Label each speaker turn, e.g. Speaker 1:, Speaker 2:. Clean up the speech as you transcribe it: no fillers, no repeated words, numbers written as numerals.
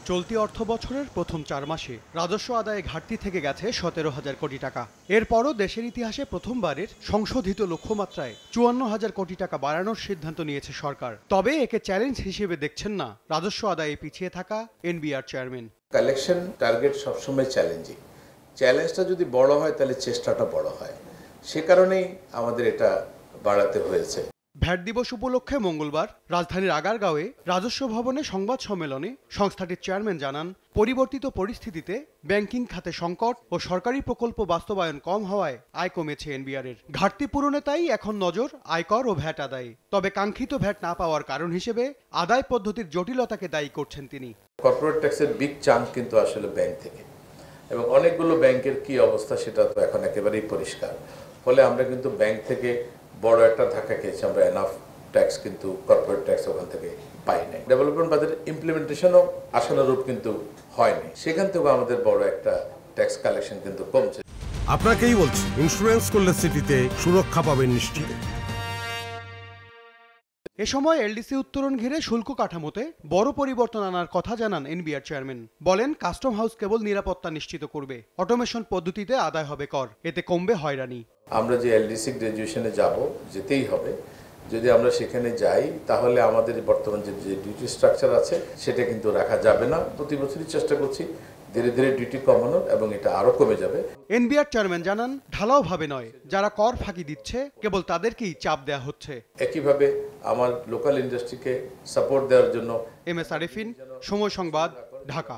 Speaker 1: চলতি অর্থবছরের প্রথম 4 মাসে রাজস্ব আদায়ে ঘাটতি থেকে গেছে 17,000 কোটি টাকা। এরপরও দেশের ইতিহাসে প্রথমবারের সংশোধিত লক্ষ্যমাত্রায় 54,000 কোটি টাকা বাড়ানোর সিদ্ধান্ত নিয়েছে সরকার। তবে একে চ্যালেঞ্জ হিসেবে দেখছেন না রাজস্ব আদায়ে পিছিয়ে থাকা এনবিআর চেয়ারম্যান।
Speaker 2: কালেকশন টার্গেট সবসময় চ্যালেঞ্জিং। চ্যালেঞ্জটা যদি বড় হয় তাহলে চেষ্টাটা বড় হয়, সে কারণেই আমাদের এটা বাড়াতে হয়েছে।
Speaker 1: ভ্যাট দিবস উপলক্ষে মঙ্গলবার রাজধানীর আগারগাঁওয়ে রাজস্ব ভবনে সংবাদ সম্মেলনে সংস্থাটির চেয়ারম্যান জানান, পরিবর্তিত পরিস্থিতিতে ব্যাংকিং খাতে সংকট ও সরকারি প্রকল্প বাস্তবায়ন কম হওয়ায় আয় কমেছে এনবিআরের। ঘাটতি পূরণে তাই এখন নজর আয়কর ও ভ্যাট আদায়ে। তবে কাঙ্ক্ষিত ভ্যাট না পাওয়ার কারণ হিসেবে আদায় পদ্ধতির জটিলতাকে দায়ী করছেন তিনি।
Speaker 2: কর্পোরেট ট্যাক্সের বিগ চাঙ্ক কিন্তু আসলে ব্যাংক থেকে, এবং অনেকগুলো ব্যাংকের কি অবস্থা সেটা তো এখন একেবারেই পরিষ্কার। ফলে আমরা কিন্তু ব্যাংক থেকে বড় একটা ধাক্কা খেয়েছি, আমরা এনাফ ট্যাক্স কিন্তু কর্পোরেট ট্যাক্স ওখান থেকে পাই নাই। ডেভেলপমেন্ট বাজেট ইমপ্লিমেন্টেশনও আশানুরূপ কিন্তু হয়নি, সেখান থেকে আমাদের বড় একটা ট্যাক্স কালেকশন কিন্তু কমছে।
Speaker 3: আপনাকেই বলছি, ইন্স্যুরেন্স করলে সিটিতে সুরক্ষা পাবেন নিশ্চিত।
Speaker 1: এ সময় এলডিসি উত্তরণ ঘিরে শুল্ক কাঠামোতে বড় পরিবর্তন আনার কথা জানান এনবিআর চেয়ারম্যান। বলেন, কাস্টম হাউস কেবল নিরাপত্তা নিশ্চিত করবে, অটোমেশন পদ্ধতিতে আদায় হবে কর, এতে কমবে হয়রানি।
Speaker 2: আমরা যে এলডিসি গ্রাজুয়েশনে যেতেই হবে। যদি আমরা সেখানে যাই তাহলে আমাদের বর্তমান যে ডিউটি স্ট্রাকচার আছে সেটা কিন্তু রাখা যাবে না। প্রতি বছরই চেষ্টা করছি ধীরে ধীরে ডিউটি কমানোর, এবং এটা আরো কমে যাবে।
Speaker 1: এনবিআর চেয়ারম্যান জানান, ঢালাও ভাবে নয়, যারা কর ফাঁকি দিচ্ছে কেবল তাদেরকেই চাপ দেওয়া হচ্ছে।
Speaker 2: একইভাবে আমার লোকাল ইন্ডাস্ট্রিকে সাপোর্ট দেওয়ার জন্য।
Speaker 1: এম এস আরিফিন, সময় সংবাদ, ঢাকা।